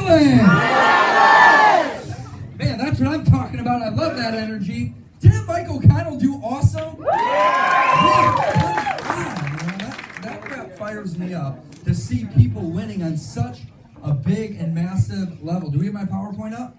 doing? Man, that's what I'm talking about. I love that energy. Didn't Mike O'Connell do awesome? That crap fires me up to see people winning on such a big and massive level. Do we have my PowerPoint up?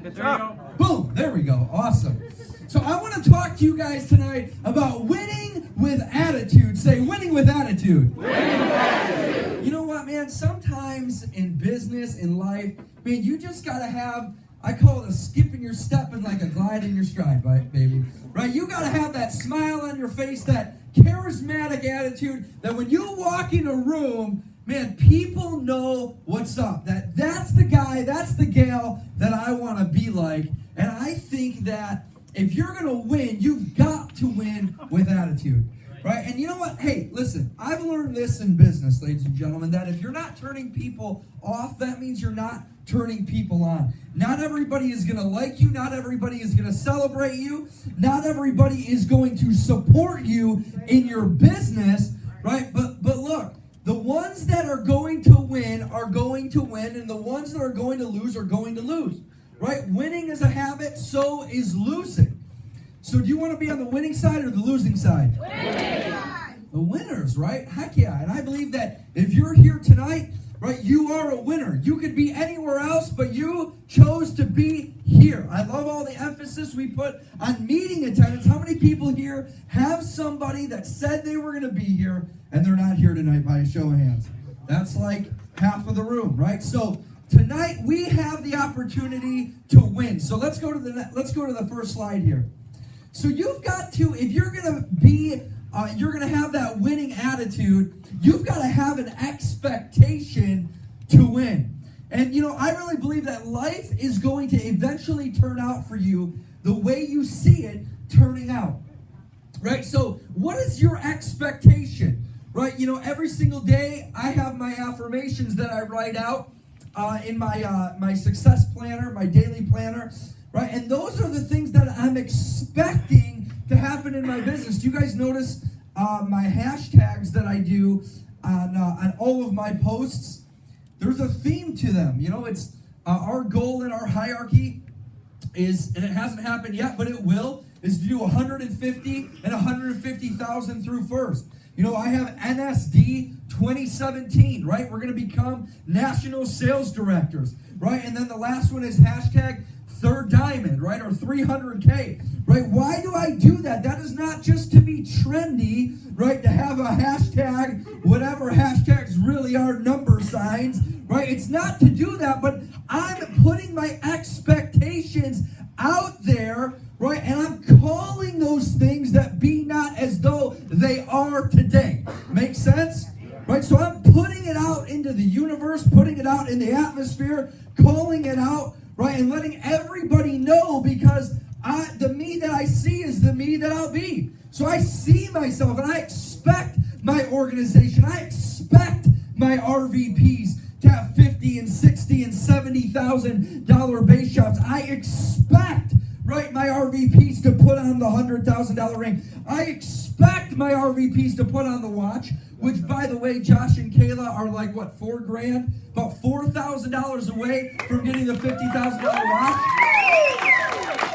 There you go. Boom, there we go. Awesome. So I want to talk to you guys tonight about winning with attitude. Say, winning with attitude. Winning with attitude. You know what, man? Sometimes in business, in life, man, you just got to have, I call it a skip in your step and like a glide in your stride, right, baby? Right? You got to have that smile on your face, that charismatic attitude, that when you walk in a room, man, people know what's up. That's the guy, that's the gal that I want to be like. And I think that if you're going to win, you've got to win with attitude. Right? And you know what? Hey, listen, I've learned this in business, ladies and gentlemen, that if you're not turning people off, that means you're not turning people on. Not everybody is going to like you. Not everybody is going to celebrate you. Not everybody is going to support you in your business. Right? But look, the ones that are going to win are going to win, and the ones that are going to lose are going to lose. Right? Winning is a habit, so is losing. So do you want to be on the winning side or the losing side? Winning. The winners, right? Heck yeah. And I believe that if you're here tonight, right, you are a winner. You could be anywhere else, but you chose to be here. I love all the emphasis we put on meeting attendance. How many people here have somebody that said they were going to be here and they're not here tonight by a show of hands? That's like half of the room, right? So tonight we have the opportunity to win. So let's go to the first slide here. So you've got to, if you're going to be, you're going to have that winning attitude, you've got to have an expectation to win. And, you know, I really believe that life is going to eventually turn out for you the way you see it turning out. Right? So what is your expectation? Right? You know, every single day I have my affirmations that I write out in my success planner, my daily planner. Right? And those are the things that I'm expecting to happen in my business. Do you guys notice my hashtags that I do on all of my posts? There's a theme to them. You know, it's our goal in our hierarchy is, and it hasn't happened yet, but it will, is to do 150 and 150,000 through first. You know, I have NSD 2017, right? We're going to become national sales directors, right? And then the last one is hashtag third diamond, right? Or 300K, right? Why do I do that? That is not just to be trendy, right? To have a hashtag, whatever hashtags really are, number signs, right? It's not to do that, but I'm putting my expectations out there, right? And I'm calling those things that be not as though they are today. Make sense? Right? So I'm putting it out into the universe, putting it out in the atmosphere, calling it out, right, and letting everybody know, because the me that I see is the me that I'll be. So I see myself, and I expect my organization, I expect my RVPs to have $50,000 and $60,000 and $70,000 base shops. I expect, right, my RVPs to put on the $100,000 ring. I expect my RVPs to put on the watch, which, by the way, Josh and Kayla are like, what, $4,000? About $4,000 away from getting the $50,000 watch.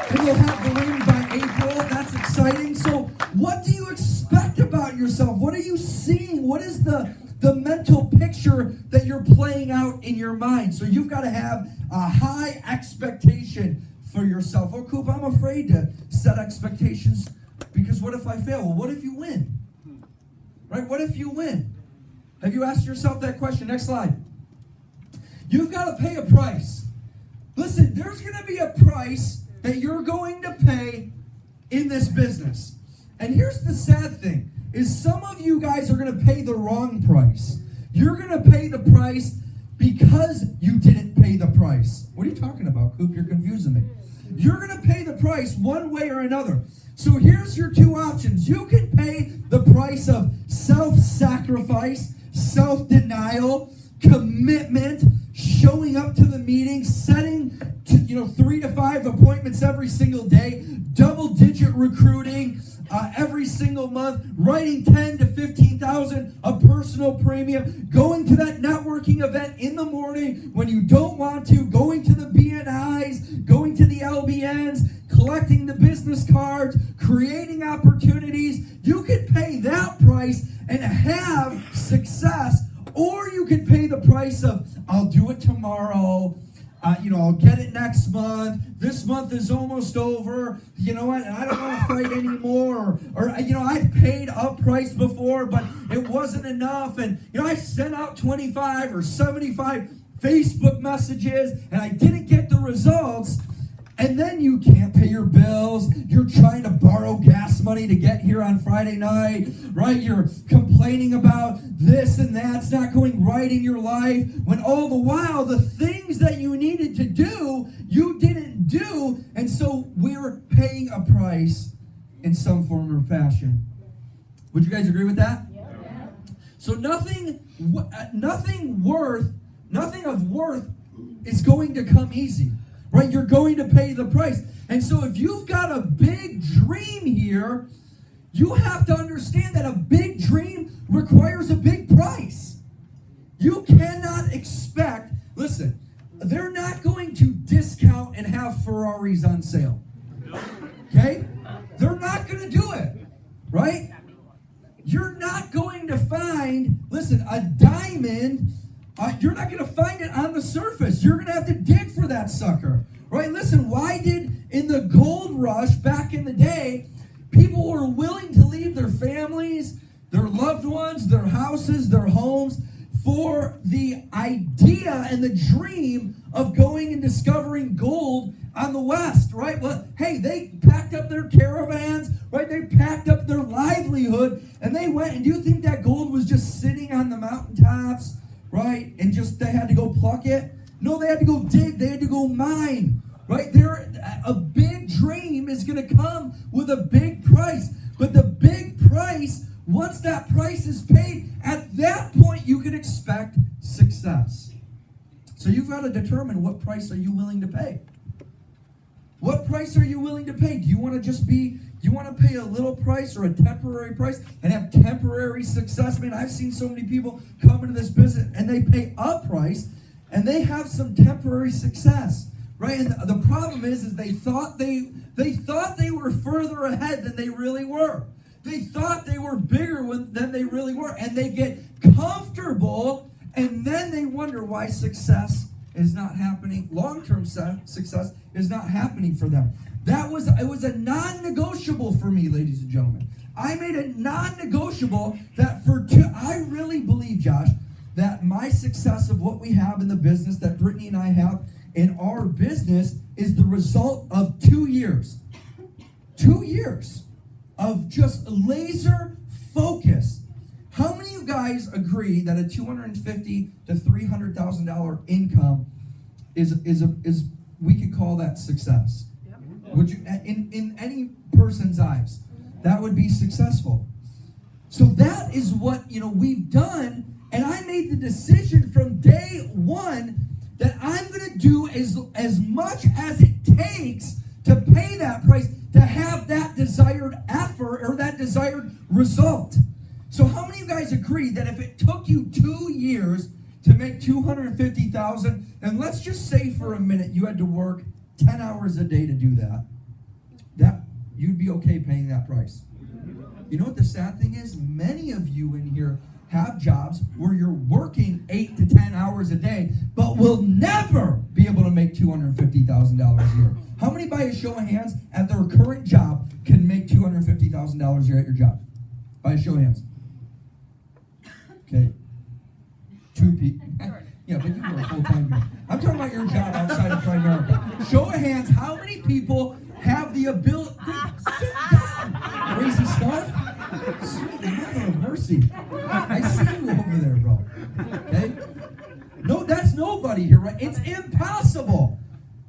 And you'll have the ring by April. That's exciting. So what do you expect about yourself? What are you seeing? What is the mental picture that you're playing out in your mind? So you've got to have a high expectation for yourself. Oh, Coop, I'm afraid to set expectations because what if I fail? Well, what if you win? Right? What if you win? Have you asked yourself that question? Next slide. You've got to pay a price. Listen, there's going to be a price that you're going to pay in this business. And here's the sad thing, is some of you guys are going to pay the wrong price. You're going to pay the price because you didn't pay the price. What are you talking about, Coop? You're confusing me. You're going to pay the price one way or another. So here's your two options. You can pay the price of self-sacrifice, self-denial, commitment, showing up to the meeting, setting 3 to 5 appointments every single day, double-digit recruiting every single month, writing 10 to 15,000 a personal premium, going to that networking event in the morning when you don't want to, going to the BNIs, going to the LBNs, collecting the business cards, creating opportunities. You could pay that price and have success, or you could pay the price of, I'll do it tomorrow, I'll get it next month. This month is almost over. You know what? I don't want to fight anymore. Or I paid up price before, but it wasn't enough. And, I sent out 25 or 75 Facebook messages, and I didn't get the results. And then you can't pay your bills. You're trying to borrow gas money to get here on Friday night, right? You're complaining about this and that's not going right in your life, when all the while the things that you needed to do, you didn't do. And so we're paying a price in some form or fashion. Would you guys agree with that? Yeah. So nothing of worth is going to come easy. Right? You're going to pay the price. And so if you've got a big dream here, you have to understand that a big dream requires a big price. You cannot expect, listen, they're not going to discount and have Ferraris on sale. Okay? They're not going to do it. Right? You're not going to find, listen, a diamond. You're not going to find it on the surface. You're going to have to dig for that sucker. Right? Listen, why did in the gold rush back in the day, people were willing to leave their families, their loved ones, their houses, their homes for the idea and the dream of going and discovering gold on the West, right? Well, hey, they packed up their caravans, right? They packed up their livelihood, and they went, and do you think that gold was just sitting on the mountaintops, right? And just they had to go pluck it? No, they had to go dig. They had to go mine, right? A big dream is going to come with a big price. But the big price, once that price is paid, at that point you can expect success. So you've got to determine, what price are you willing to pay? What price are you willing to pay? Do you want to pay a little price or a temporary price and have temporary success? Man, I've seen so many people come into this business and they pay a price and they have some temporary success, right? And the problem is they thought they were further ahead than they really were. They thought they were bigger than they really were, and they get comfortable, and then they wonder why success is not happening. Long-term success is not happening for them. It was a non-negotiable for me, ladies and gentlemen. I made a non-negotiable that I really believe, Josh, that my success of what we have in the business, that Brittany and I have in our business, is the result of 2 years. 2 years of just laser focus. How many of you guys agree that a $250,000 to $300,000 income is we could call that success? Yep. Would you, in any person's eyes, that would be successful? So that is what we've done. And I made the decision from day one that I'm going to do as much as it takes to pay that price, to have that desired effort or that desired result. So how many of you guys agree that if it took you 2 years to make $250,000, and let's just say for a minute you had to work 10 hours a day to do that you'd be okay paying that price? You know what the sad thing is? Many of you in here have jobs where you're working 8 to 10 hours a day, but will never be able to make $250,000 a year. How many, by a show of hands, at their current job can make $250,000 a year at your job? By a show of hands. Okay. 2 people. Yeah, but you work full-time here. I'm talking about your job outside of Primerica. Show of hands, how many people have the ability... Sit down, crazy stuff. Sweet mother of mercy. I see you over there, bro. Okay? No, that's nobody here, right? It's impossible.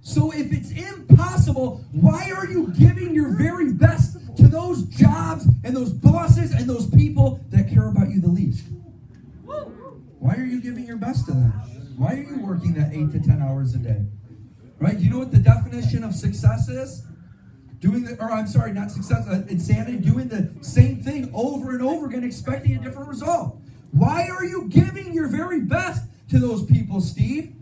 So if it's impossible, why are you giving your very best to those jobs and those bosses and those people that care about you the least? Why are you giving your best to them? Why are you working that 8 to 10 hours a day? Right? You know what the definition of success is? Not success, insanity, doing the same thing over and over again, expecting a different result. Why are you giving your very best to those people, Steve?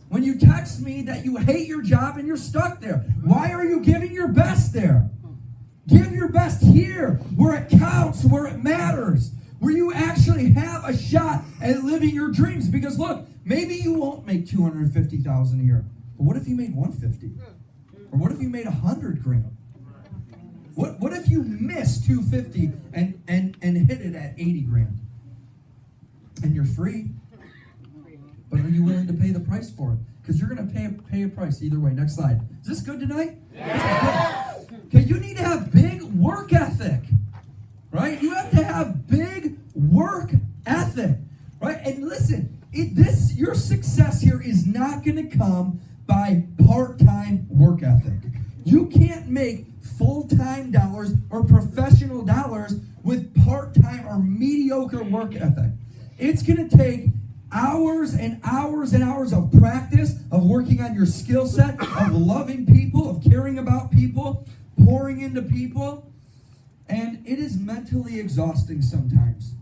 When you text me that you hate your job and you're stuck there, why are you giving your best there? Give your best here, where it counts, where it matters, where you actually have a shot at living your dreams. Because look, maybe you won't make $250,000 a year. But what if you made $150,000? Or what if you made $100,000? What if you missed $250,000 and hit it at $80,000? And you're free. But are you willing to pay the price for it? Because you're going to pay a price either way. Next slide. Is this good tonight? Yeah. Okay, you need to have big work ethic, right? You have to have big work ethic, right? And listen, your success here is not going to come by part-time work ethic. You can't make full-time dollars or professional dollars with part-time or mediocre work ethic. It's going to take hours and hours and hours of practice, of working on your skill set, of loving people, of caring about people, pouring into people, and it is mentally exhausting sometimes.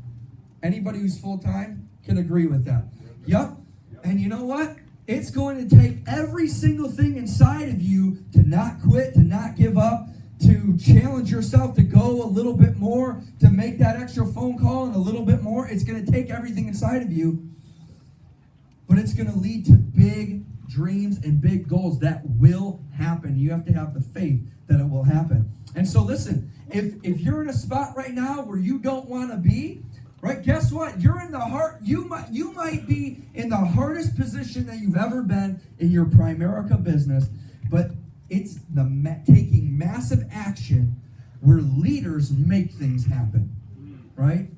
Anybody who's full-time can agree with that. Yep. And you know what? It's going to take every single thing inside of you to not quit, to not give up, to challenge yourself to go a little bit more, to make that extra phone call and a little bit more. It's going to take everything inside of you, but it's going to lead to big dreams and big goals that will happen. You have to have the faith that it will happen. And so listen, if you're in a spot right now where you don't want to be, right, guess what? You're in the heart. You might be in the hardest position that you've ever been in your Primerica business, but it's taking massive action where leaders make things happen, right?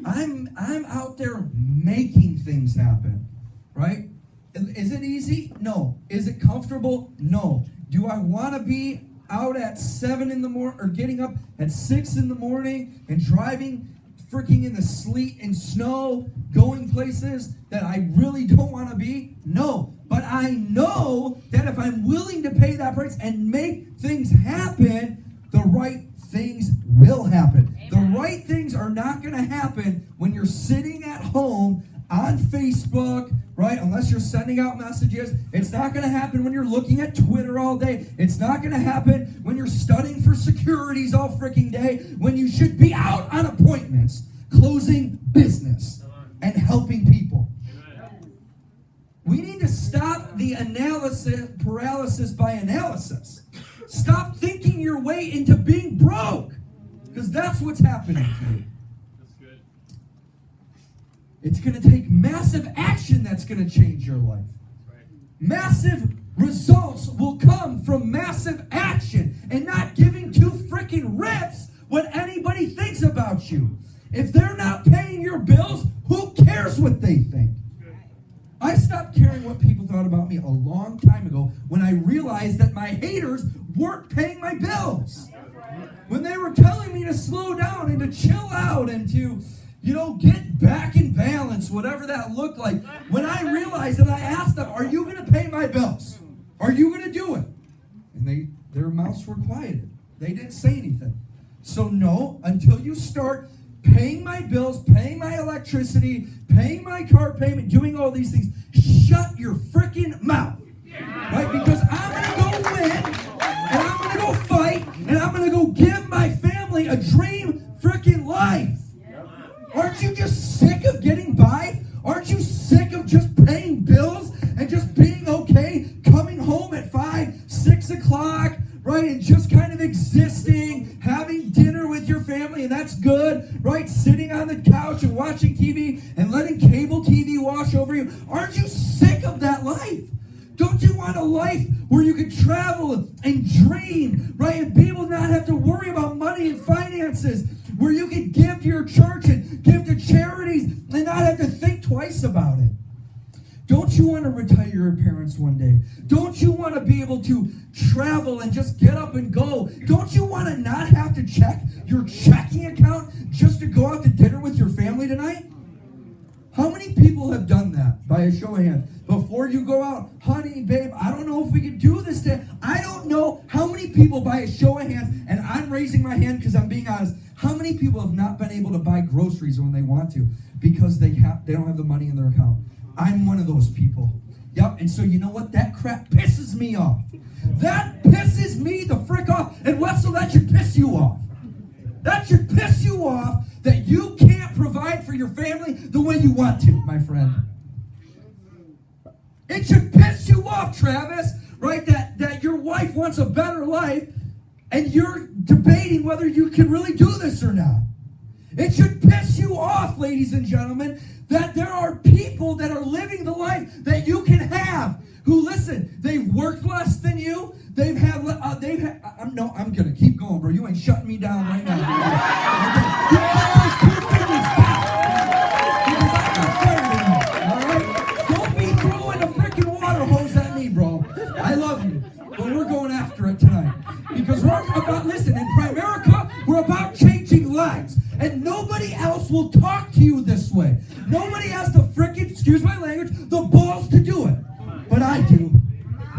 I'm out there making things happen, right? Is it easy? No. Is it comfortable? No. Do I want to be out at 7 in the morning or getting up at 6 in the morning and driving freaking in the sleet and snow, going places that I really don't want to be? No. But I know that if I'm willing to pay that price and make things happen, the right things will happen. Amen. The right things are not going to happen when you're sitting at home on Facebook, right? Unless you're sending out messages. It's not going to happen when you're looking at Twitter all day. It's not going to happen when you're studying for securities all freaking day, when you should be out on appointments, closing business, and helping people. We need to stop the paralysis by analysis. Stop thinking your way into being broke, because that's what's happening to you. It's going to take massive action that's going to change your life. Massive results will come from massive action and not giving two freaking rips what anybody thinks about you. If they're not paying your bills, who cares what they think? I stopped caring what people thought about me a long time ago when I realized that my haters weren't paying my bills. When they were telling me to slow down and to chill out and to, get back in balance, whatever that looked like. When I realized that, I asked them, are you going to pay my bills? Are you going to do it? And their mouths were quieted. They didn't say anything. So no, until you start paying my bills, paying my electricity, paying my car payment, doing all these things, shut your freaking mouth. Right? Because I'm going to go win, and I'm going to go fight, and I'm going to go give my family a dream freaking life. Aren't you just sick of getting by? Aren't you sick of just paying bills and just being okay, coming home at 5, 6 o'clock, right, and just kind of existing, having dinner with your family, and that's good, right, sitting on the couch and watching TV and letting cable TV wash over you? Aren't you sick of that life? Don't you want a life where you can travel and dream, right, and be able to not have to worry about money and finances, where you can give to your church and give to charities and not have to think twice about it? Don't you want to retire your parents one day? Don't you want to be able to travel and just get up and go? Don't you want to not have to check your checking account just to go out to dinner with your family tonight? How many people have done that? that by a show of hands? Before you go out, honey, babe, I don't know if we can do this today. I don't know how many people by a show of hands, and I'm raising my hand because I'm being honest, how many people have not been able to buy groceries when they want to because they don't have the money in their account? I'm one of those people. Yep, and so you know what? That crap pisses me off. That pisses me the frick off. And Wetzel, that should piss you off. That should piss you off that you can't provide for your family the way you want to, my friend. It should piss you off, Travis, right? That your wife wants a better life and you're debating whether you can really do this or not. It should piss you off, ladies and gentlemen, that there are people that are living the life that you can have. Who, listen, they've worked less than you. I'm gonna keep going, bro. You ain't shutting me down right now. Okay. You put those two fingers back because I got fire in me. All right? Don't be throwing a freaking water hose at me, bro. I love you, but we're going after it tonight because we're about, listen, in Primerica, we're about changing lives, and nobody else will talk to you this way. Nobody has the freaking, excuse my language, the balls to do it. But I do.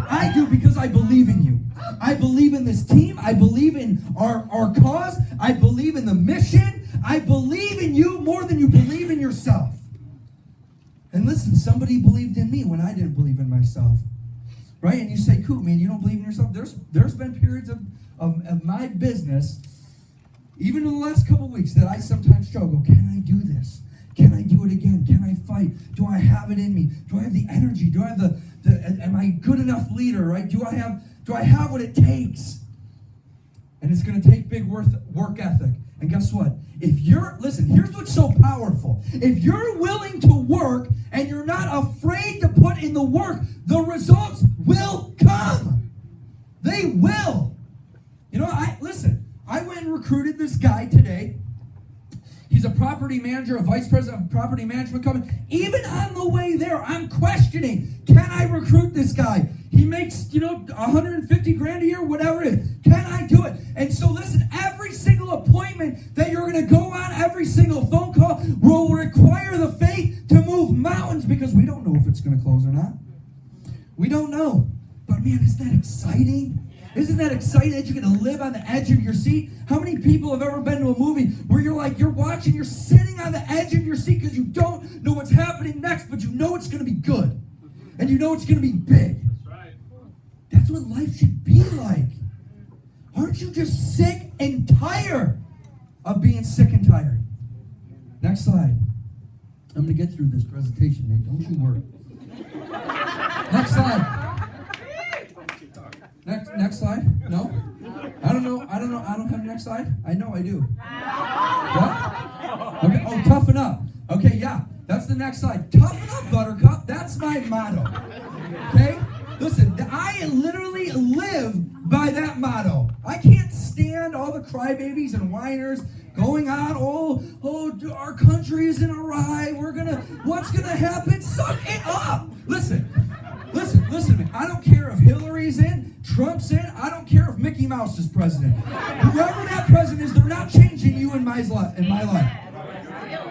I do because I believe in you. I believe in this team. I believe in our cause. I believe in the mission. I believe in you more than you believe in yourself. And listen, somebody believed in me when I didn't believe in myself. Right? And you say, Coop, man, you don't believe in yourself? There's been periods of my business, even in the last couple of weeks, that I sometimes struggle. Can I do this? Can I do it again? Can I fight? Do I have it in me? Do I have the energy? Do I have am I a good enough leader, right? Do I have what it takes? And it's going to take big work ethic. And guess what? Listen, here's what's so powerful. If you're willing to work and you're not afraid to put in the work, the results will come. They will. You know, I went and recruited this guy today. He's a property manager, a vice president of property management company. Even on the way there, I'm questioning, can I recruit this guy? He makes, $150,000 a year, whatever it is. Can I do it? And so listen, every single appointment that you're going to go on, every single phone call will require the faith to move mountains because we don't know if it's going to close or not. We don't know. But man, isn't that exciting? Isn't that exciting that you're going to live on the edge of your seat? How many people have ever been to a movie where you're watching, you're sitting on the edge of your seat because you don't know what's happening next, but you know it's going to be good. And you know it's going to be big. That's right. That's what life should be like. Aren't you just sick and tired of being sick and tired? Next slide. I'm going to get through this presentation, Nate. Don't you worry. Next slide. Next slide? No? I don't know. I don't have next slide? I know I do. What? Okay. Oh, toughen up. Okay, yeah. That's the next slide. Toughen up, Buttercup. That's my motto. Okay? Listen, I literally live by that motto. I can't stand all the crybabies and whiners going on. Oh, our country is in awry. What's gonna happen? Suck it up. Listen to me. I don't care if Hillary's in, Trump's in. I don't care if Mickey Mouse is president. Whoever that president is, they're not changing you in my life.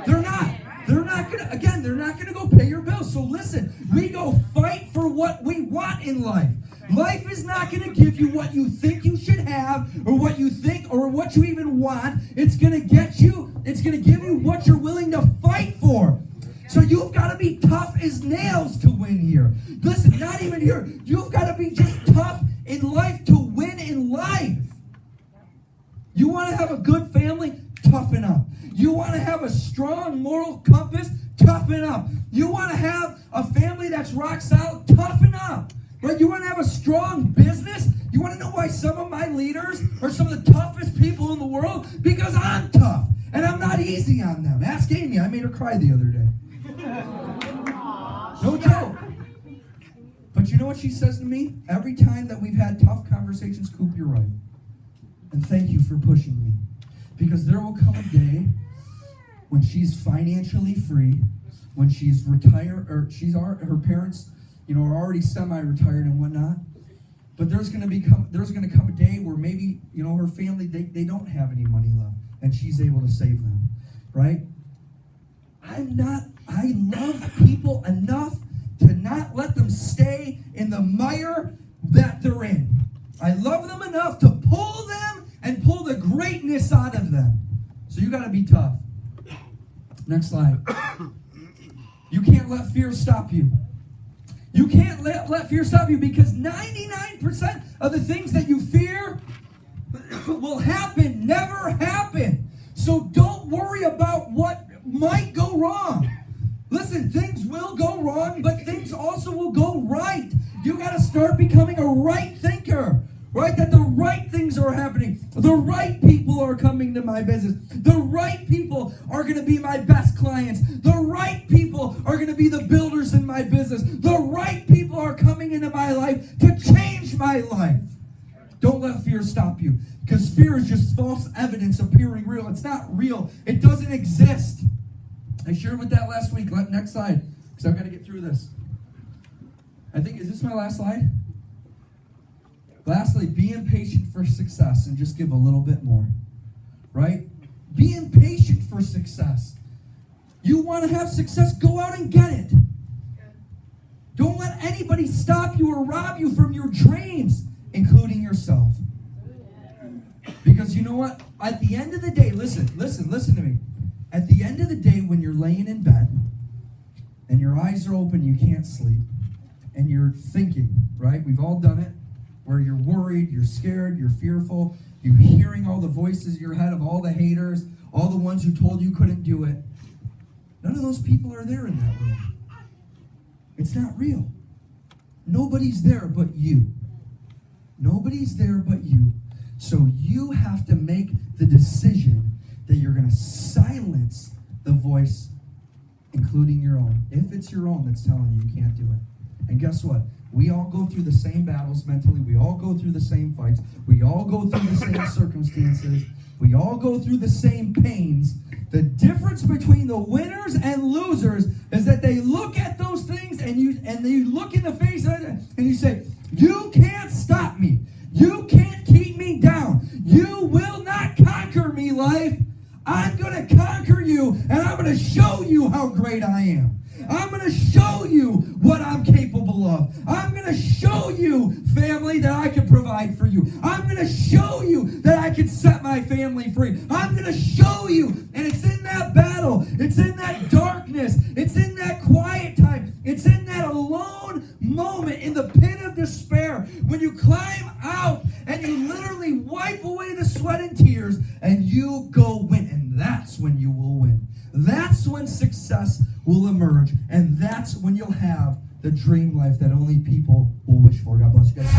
They're not. They're not gonna go pay your bills. So listen, we go fight for what we want in life. Life is not gonna give you what you think you should have, or what you think, or what you even want. It's gonna give you what you're willing to fight for. So you've got to be tough as nails to win here. Listen, not even here. You've got to be just tough in life to win in life. You want to have a good family? Toughen up. You want to have a strong moral compass? Toughen up. You want to have a family that's rock solid? Toughen up. Right? You want to have a strong business? You want to know why some of my leaders are some of the toughest people in the world? Because I'm tough. And I'm not easy on them. Ask Amy. I made her cry the other day. No joke. But you know what she says to me? Every time that we've had tough conversations, Coop, you're right. And thank you for pushing me. Because there will come a day when she's financially free, when she's retired, or her parents, are already semi-retired and whatnot. But there's going to come a day where maybe, her family, they don't have any money left, and she's able to save them, right? I love people enough you got to be tough. Next slide. You can't let fear stop you. You can't let fear stop you because 99% of the things that you fear will happen, never happen. So don't worry about what might go wrong. Listen, things will go wrong, but things also will go right. You got to start becoming a right thinker, right? That the right things are happening. The right people are coming to my business. The right people are going to be my best clients. The right people are going to be the builders in my business. The right people are coming into my life to change my life. Don't let fear stop you, because fear is just false evidence appearing real. It's not real. It doesn't exist. I shared with that last week. Next slide, because I've got to get through this. Is this my last slide? Lastly, be impatient for success and just give a little bit more, right? Be impatient for success. You want to have success, go out and get it. Don't let anybody stop you or rob you from your dreams, including yourself. Because you know what? At the end of the day, listen to me. At the end of the day, when you're laying in bed and your eyes are open, you can't sleep, and you're thinking, right? We've all done it, where you're worried, you're scared, you're fearful, you're hearing all the voices in your head of all the haters, all the ones who told you couldn't do it. None of those people are there in that room. It's not real. Nobody's there but you. Nobody's there but you. So you have to make the decision that you're going to silence the voice, including your own. If it's your own that's telling you you can't do it. And guess what? We all go through the same battles mentally. We all go through the same fights. We all go through the same circumstances. We all go through the same pains. The difference between the winners and losers is that they look at those things and you look in the face of it and you say, you can't stop me. You can't keep me down. You will not conquer me, life. I'm going to conquer you, and I'm going to show you how great I am. I'm going to show you what I'm capable of. I'm going to show you, family, that I can provide for you. I'm going to show you that I can set my family free. I'm going to show you, and it's in that battle. It's in that darkness. It's in that quiet time. It's in that alone moment in the pit of despair when you climb out and you literally wipe away the sweat and tears and you go win. And that's when you will win. That's when success will emerge. And that's when you'll have the dream life that only people will wish for. God bless you guys.